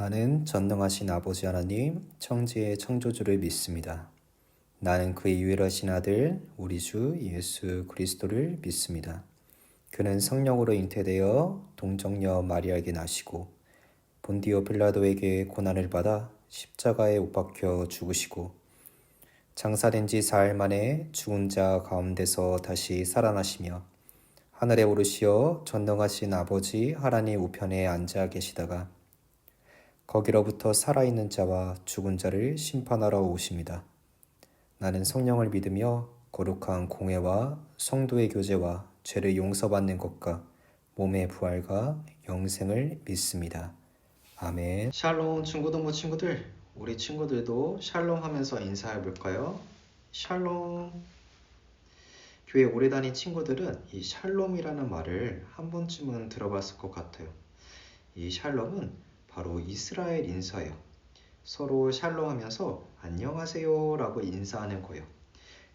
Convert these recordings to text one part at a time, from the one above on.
나는 전능하신 아버지 하나님, 천지의 창조주를 믿습니다. 나는 그의 유일하신 아들, 우리 주 예수 그리스도를 믿습니다. 그는 성령으로 잉태되어 동정녀 마리아에게 나시고 본디오 빌라도에게 고난을 받아 십자가에 못 박혀 죽으시고 장사된 지 사흘 만에 죽은 자 가운데서 다시 살아나시며 하늘에 오르시어 전능하신 아버지 하나님 우편에 앉아 계시다가 거기로부터 살아있는 자와 죽은 자를 심판하러 오십니다. 나는 성령을 믿으며 거룩한 공회와 성도의 교제와 죄를 용서받는 것과 몸의 부활과 영생을 믿습니다. 아멘. 샬롬 친구들, 우리 친구들도 샬롬 하면서 인사해 볼까요? 샬롬. 교회 오래 다닌 친구들은 이 샬롬이라는 말을 한 번쯤은 들어봤을 것 같아요. 이 샬롬은 바로 이스라엘 인사예요. 서로 샬롬 하면서 안녕하세요 라고 인사하는 거예요.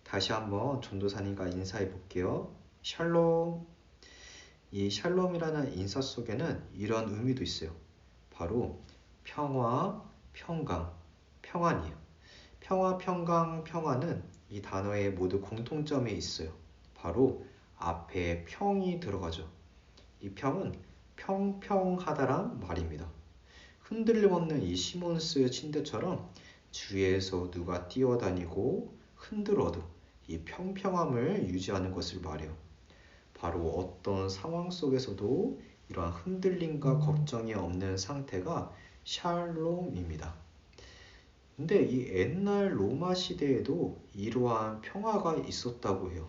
다시 한번 전도사님과 인사해 볼게요. 샬롬. 이 샬롬이라는 인사 속에는 이런 의미도 있어요. 바로 평화, 평강, 평안이에요. 평화, 평강, 평안은 이 단어에 모두 공통점이 있어요. 바로 앞에 평이 들어가죠. 이 평은 평평하다란 말입니다. 흔들림 없는 이 시몬스 침대처럼 주위에서 누가 뛰어다니고 흔들어도 이 평평함을 유지하는 것을 말해요. 바로 어떤 상황 속에서도 이러한 흔들림과 걱정이 없는 상태가 샬롬입니다. 근데 이 옛날 로마 시대에도 이러한 평화가 있었다고 해요.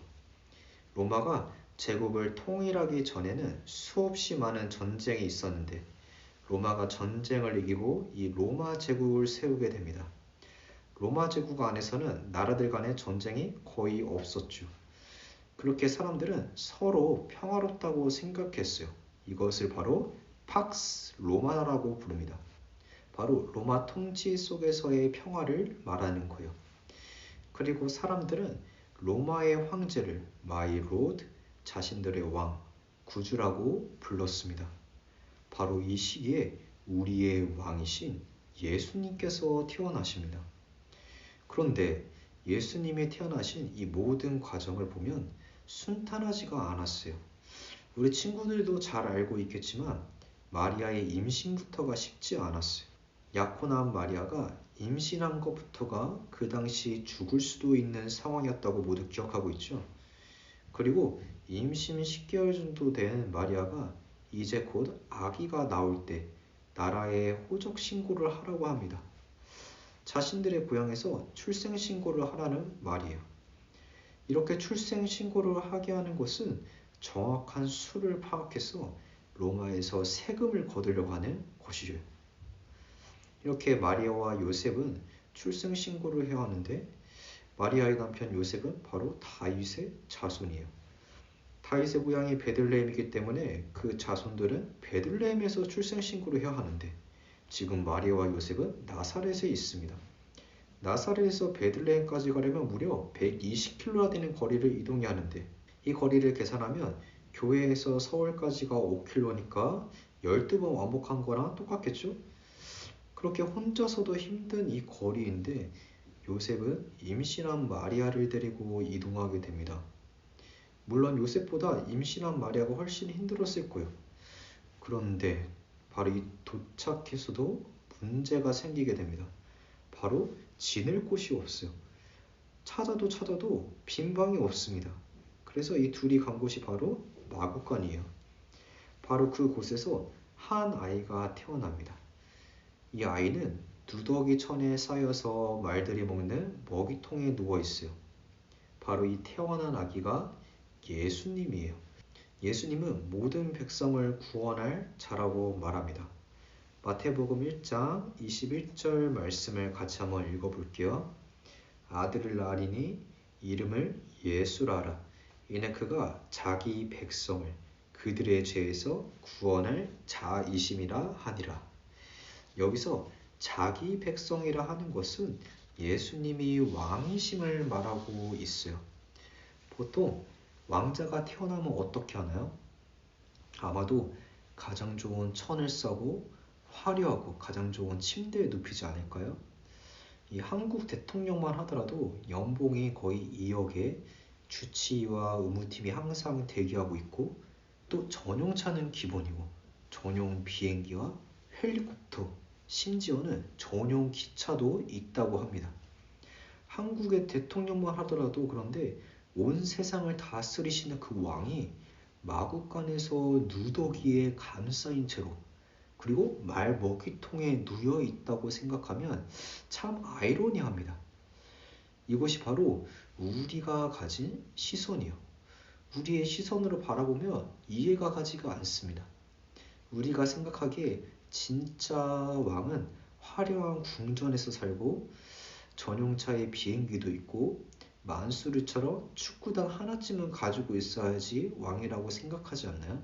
로마가 제국을 통일하기 전에는 수없이 많은 전쟁이 있었는데 로마가 전쟁을 이기고 이 로마 제국을 세우게 됩니다. 로마 제국 안에서는 나라들 간의 전쟁이 거의 없었죠. 그렇게 사람들은 서로 평화롭다고 생각했어요. 이것을 바로 팍스 로마라고 부릅니다. 바로 로마 통치 속에서의 평화를 말하는 거예요. 그리고 사람들은 로마의 황제를 마이 로드, 자신들의 왕, 구주라고 불렀습니다. 바로 이 시기에 우리의 왕이신 예수님께서 태어나십니다. 그런데 예수님이 태어나신 이 모든 과정을 보면 순탄하지가 않았어요. 우리 친구들도 잘 알고 있겠지만 마리아의 임신부터가 쉽지 않았어요. 약혼한 마리아가 임신한 것부터가 그 당시 죽을 수도 있는 상황이었다고 모두 기억하고 있죠. 그리고 임신 10개월 정도 된 마리아가 이제 곧 아기가 나올 때 나라에 호적 신고를 하라고 합니다. 자신들의 고향에서 출생 신고를 하라는 말이에요. 이렇게 출생 신고를 하게 하는 것은 정확한 수를 파악해서 로마에서 세금을 거두려고 하는 것이죠. 이렇게 마리아와 요셉은 출생 신고를 해야 하는데 마리아의 남편 요셉은 바로 다윗의 자손이에요. 다윗의 고향이 베들레헴이기 때문에 그 자손들은 베들레헴에서 출생 신고를 해야 하는데 지금 마리아와 요셉은 나사렛에 있습니다. 나사렛에서 베들레헴까지 가려면 무려 120km나 되는 거리를 이동해야 하는데 이 거리를 계산하면 교회에서 서울까지가 5km니까 12번 왕복한 거랑 똑같겠죠? 그렇게 혼자서도 힘든 이 거리인데 요셉은 임신한 마리아를 데리고 이동하게 됩니다. 물론 요셉보다 임신한 마리아가 훨씬 힘들었을 거예요. 그런데 바로 이 도착해서도 문제가 생기게 됩니다. 바로 지낼 곳이 없어요. 찾아도 빈 방이 없습니다. 그래서 이 둘이 간 곳이 바로 마구간이에요. 바로 그곳에서 한 아이가 태어납니다. 이 아이는 누더기 천에 쌓여서 말들이 먹는 먹이통에 누워있어요. 바로 이 태어난 아기가 예수님이에요. 예수님은 모든 백성을 구원할 자라고 말합니다. 마태복음 1장 21절 말씀을 같이 한번 읽어볼게요. 아들을 낳으리니 이름을 예수라 하라. 이는 그가 자기 백성을 그들의 죄에서 구원할 자이심이라 하니라. 여기서 자기 백성이라 하는 것은 예수님이 왕이심을 말하고 있어요. 보통 왕자가 태어나면 어떻게 하나요? 아마도 가장 좋은 천을 싸고 화려하고 가장 좋은 침대에 눕히지 않을까요? 이 한국 대통령만 하더라도 연봉이 거의 2억에 주치의와 의무팀이 항상 대기하고 있고 또 전용차는 기본이고 전용 비행기와 헬리콥터 심지어는 전용 기차도 있다고 합니다. 한국의 대통령만 하더라도 그런데 온 세상을 다스리시는 그 왕이 마국간에서 누더기에 감싸인 채로 그리고 말 먹이통에 누여 있다고 생각하면 참 아이러니합니다. 이것이 바로 우리가 가진 시선이요. 우리의 시선으로 바라보면 이해가 가지가 않습니다. 우리가 생각하기에 진짜 왕은 화려한 궁전에서 살고 전용차에 비행기도 있고 만수르처럼 축구단 하나쯤은 가지고 있어야지 왕이라고 생각하지 않나요?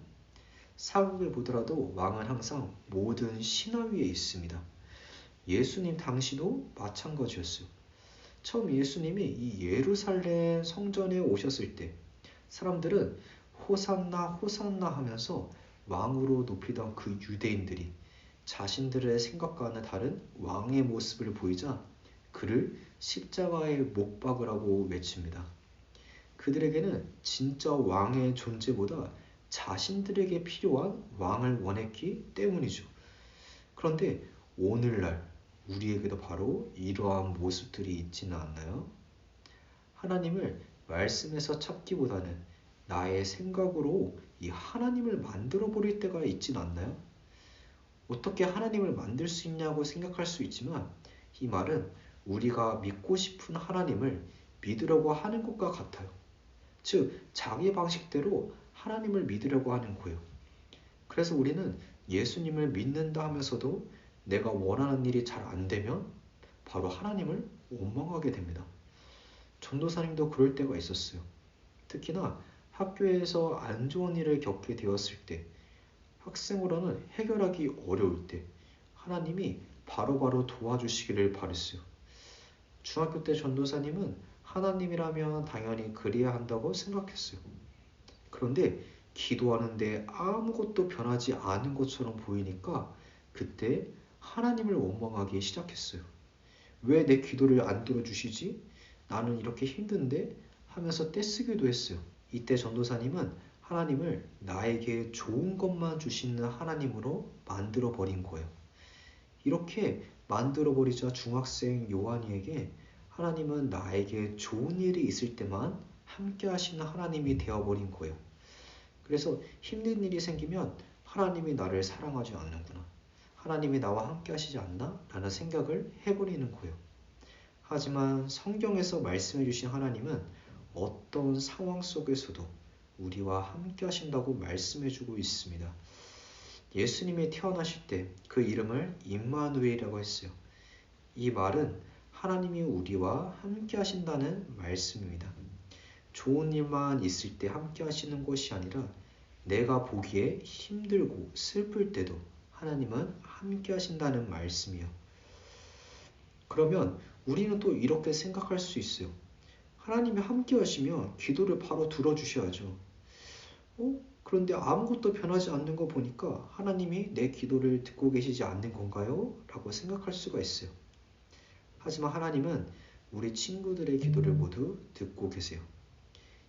사극을 보더라도 왕은 항상 모든 신하 위에 있습니다. 예수님 당시도 마찬가지였어요. 처음 예수님이 이 예루살렘 성전에 오셨을 때 사람들은 호산나 호산나 하면서 왕으로 높이던 그 유대인들이 자신들의 생각과는 다른 왕의 모습을 보이자 그를 십자가에 못 박으라고 외칩니다. 그들에게는 진짜 왕의 존재보다 자신들에게 필요한 왕을 원했기 때문이죠. 그런데 오늘날 우리에게도 바로 이러한 모습들이 있지는 않나요? 하나님을 말씀에서 찾기보다는 나의 생각으로 이 하나님을 만들어 버릴 때가 있진 않나요? 어떻게 하나님을 만들 수 있냐고 생각할 수 있지만 이 말은 우리가 믿고 싶은 하나님을 믿으려고 하는 것과 같아요. 즉 자기 방식대로 하나님을 믿으려고 하는 거예요. 그래서 우리는 예수님을 믿는다 하면서도 내가 원하는 일이 잘 안 되면 바로 하나님을 원망하게 됩니다. 전도사님도 그럴 때가 있었어요. 특히나 학교에서 안 좋은 일을 겪게 되었을 때, 학생으로는 해결하기 어려울 때 하나님이 바로바로 도와주시기를 바랬어요. 중학교 때 전도사님은 하나님이라면 당연히 그래야 한다고 생각했어요. 그런데 기도하는데 아무것도 변하지 않은 것처럼 보이니까 그때 하나님을 원망하기 시작했어요. 왜 내 기도를 안 들어주시지? 나는 이렇게 힘든데? 하면서 떼쓰기도 했어요. 이때 전도사님은 하나님을 나에게 좋은 것만 주시는 하나님으로 만들어 버린 거예요. 이렇게 만들어 버리자 중학생 요한이에게 하나님은 나에게 좋은 일이 있을 때만 함께 하시는 하나님이 되어버린 거예요. 그래서 힘든 일이 생기면 하나님이 나를 사랑하지 않는구나. 하나님이 나와 함께 하시지 않나? 라는 생각을 해버리는 거예요. 하지만 성경에서 말씀해 주신 하나님은 어떤 상황 속에서도 우리와 함께 하신다고 말씀해 주고 있습니다. 예수님이 태어나실 때 그 이름을 임마누엘이라고 했어요. 이 말은 하나님이 우리와 함께 하신다는 말씀입니다. 좋은 일만 있을 때 함께 하시는 것이 아니라 내가 보기에 힘들고 슬플 때도 하나님은 함께 하신다는 말씀이요. 그러면 우리는 또 이렇게 생각할 수 있어요. 하나님이 함께 하시면 기도를 바로 들어주셔야죠. 그런데 아무것도 변하지 않는 거 보니까 하나님이 내 기도를 듣고 계시지 않는 건가요? 라고 생각할 수가 있어요. 하지만 하나님은 우리 친구들의 기도를 모두 듣고 계세요.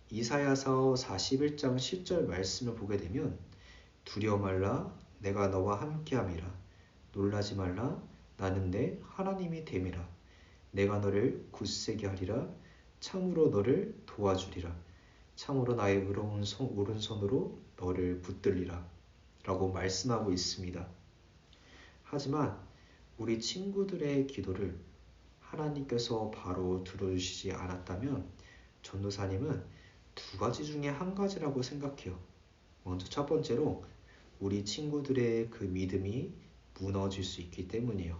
이사야서 41장 10절 말씀을 보게 되면 두려워 말라 내가 너와 함께함이라 놀라지 말라 나는 내 하나님이 됨이라 내가 너를 굳세게 하리라 참으로 너를 도와주리라 참으로 나의 의로운 오른손으로 너를 붙들리라 라고 말씀하고 있습니다. 하지만 우리 친구들의 기도를 하나님께서 바로 들어주시지 않았다면 전도사님은 두 가지 중에 한 가지라고 생각해요. 먼저 첫 번째로 우리 친구들의 그 믿음이 무너질 수 있기 때문이에요.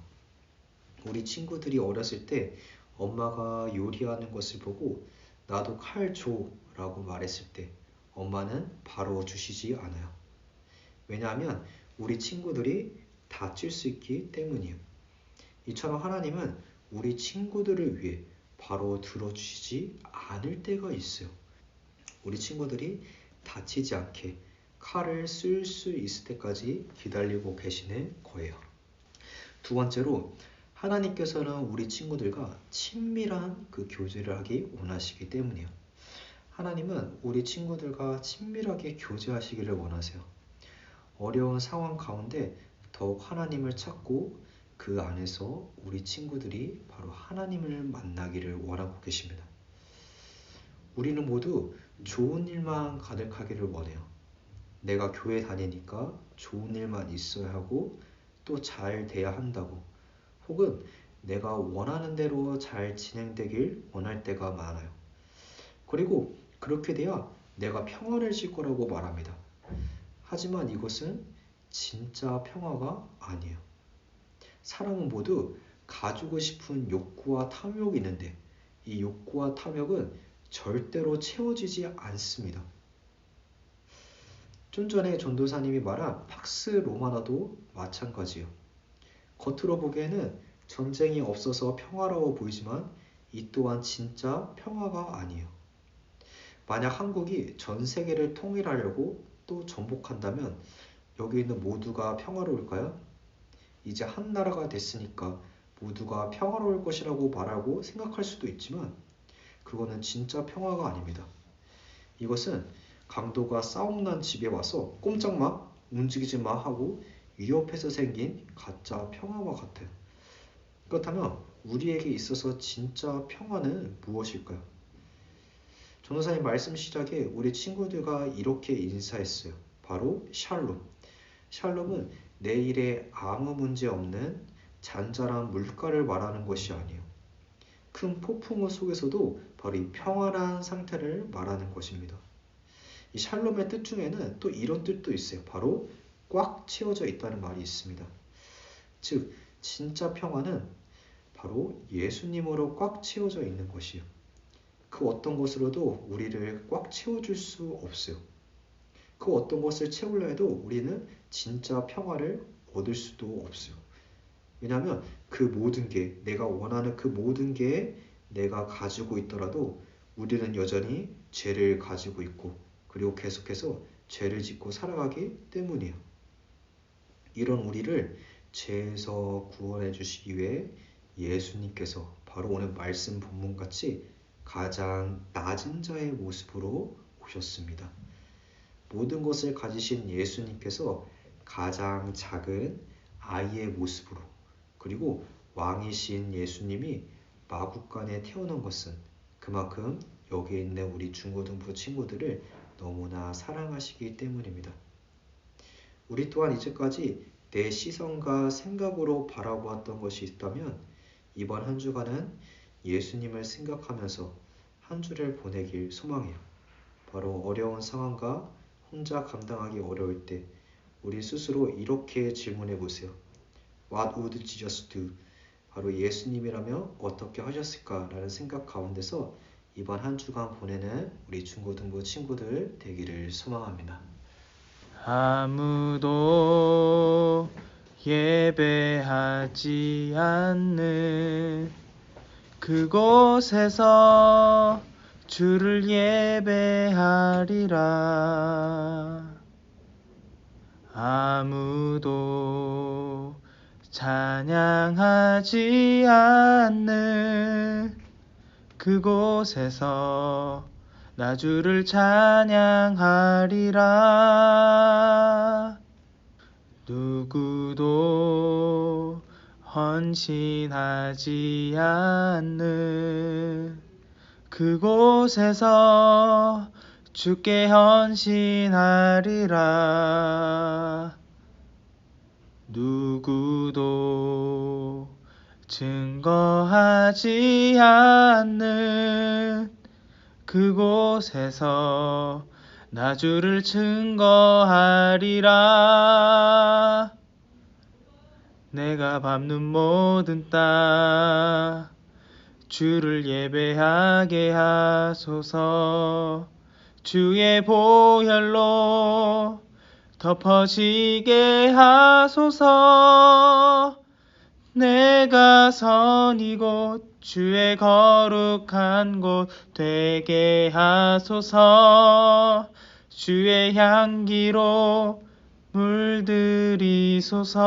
우리 친구들이 어렸을 때 엄마가 요리하는 것을 보고 나도 칼 줘 라고 말했을 때 엄마는 바로 주시지 않아요. 왜냐하면 우리 친구들이 다칠 수 있기 때문이에요. 이처럼 하나님은 우리 친구들을 위해 바로 들어주시지 않을 때가 있어요. 우리 친구들이 다치지 않게 칼을 쓸 수 있을 때까지 기다리고 계시는 거예요. 두 번째로 하나님께서는 우리 친구들과 친밀한 그 교제를 하기 원하시기 때문이에요. 하나님은 우리 친구들과 친밀하게 교제하시기를 원하세요. 어려운 상황 가운데 더욱 하나님을 찾고 그 안에서 우리 친구들이 바로 하나님을 만나기를 원하고 계십니다. 우리는 모두 좋은 일만 가득하기를 원해요. 내가 교회 다니니까 좋은 일만 있어야 하고 또 잘 돼야 한다고, 혹은 내가 원하는 대로 잘 진행되길 원할 때가 많아요. 그리고 그렇게 돼야 내가 평안해질 거라고 말합니다. 하지만 이것은 진짜 평화가 아니에요. 사람은 모두 가지고 싶은 욕구와 탐욕이 있는데 이 욕구와 탐욕은 절대로 채워지지 않습니다. 좀 전에 전도사님이 말한 팍스 로마나도 마찬가지예요. 겉으로 보기에는 전쟁이 없어서 평화로워 보이지만 이 또한 진짜 평화가 아니에요. 만약 한국이 전 세계를 통일하려고 또 정복한다면 여기 있는 모두가 평화로울까요? 이제 한 나라가 됐으니까 모두가 평화로울 것이라고 말하고 생각할 수도 있지만 그거는 진짜 평화가 아닙니다. 이것은 강도가 싸움난 집에 와서 꼼짝마, 움직이지 마 하고 위협해서 생긴 가짜 평화와 같아요. 그렇다면 우리에게 있어서 진짜 평화는 무엇일까요? 전도사님 말씀 시작에 우리 친구들과 이렇게 인사했어요. 바로 샬롬. 샬롬은 내일에 아무 문제 없는 잔잔한 물가를 말하는 것이 아니에요. 큰 폭풍우 속에서도 바로 이 평안한 상태를 말하는 것입니다. 이 샬롬의 뜻 중에는 또 이런 뜻도 있어요. 바로 꽉 채워져 있다는 말이 있습니다. 즉 진짜 평화는 바로 예수님으로 꽉 채워져 있는 것이에요. 그 어떤 것으로도 우리를 꽉 채워줄 수 없어요. 그 어떤 것을 채우려 해도 우리는 진짜 평화를 얻을 수도 없어요. 왜냐하면 그 모든 게, 내가 원하는 그 모든 게 내가 가지고 있더라도 우리는 여전히 죄를 가지고 있고 그리고 계속해서 죄를 짓고 살아가기 때문이에요. 이런 우리를 죄에서 구원해 주시기 위해 예수님께서 바로 오늘 말씀 본문같이 가장 낮은 자의 모습으로 오셨습니다. 모든 것을 가지신 예수님께서 가장 작은 아이의 모습으로, 그리고 왕이신 예수님이 마국간에 태어난 것은 그만큼 여기에 있는 우리 중고등부 친구들을 너무나 사랑하시기 때문입니다. 우리 또한 이제까지 내 시선과 생각으로 바라보았던 것이 있다면 이번 한 주간은 예수님을 생각하면서 한 주를 보내길 소망해요. 바로 어려운 상황과 혼자 감당하기 어려울 때 우리 스스로 이렇게 질문해 보세요. What would Jesus do? 바로 예수님이라면 어떻게 하셨을까라는 생각 가운데서 이번 한 주간 보내는 우리 중고등부 친구들 되기를 소망합니다. 아무도 예배하지 않는 그곳에서 주를 예배하리라. 아무도 찬양하지 않는 그곳에서 나 주를 찬양하리라. 누구도 헌신하지 않는 그곳에서 주께 헌신하리라. 누구도 증거하지 않는 그곳에서 나 주를 증거하리라. 내가 밟는 모든 땅 주를 예배하게 하소서. 주의 보혈로 덮어지게 하소서. 내가 선 이곳 주의 거룩한 곳 되게 하소서. 주의 향기로 물들이소서.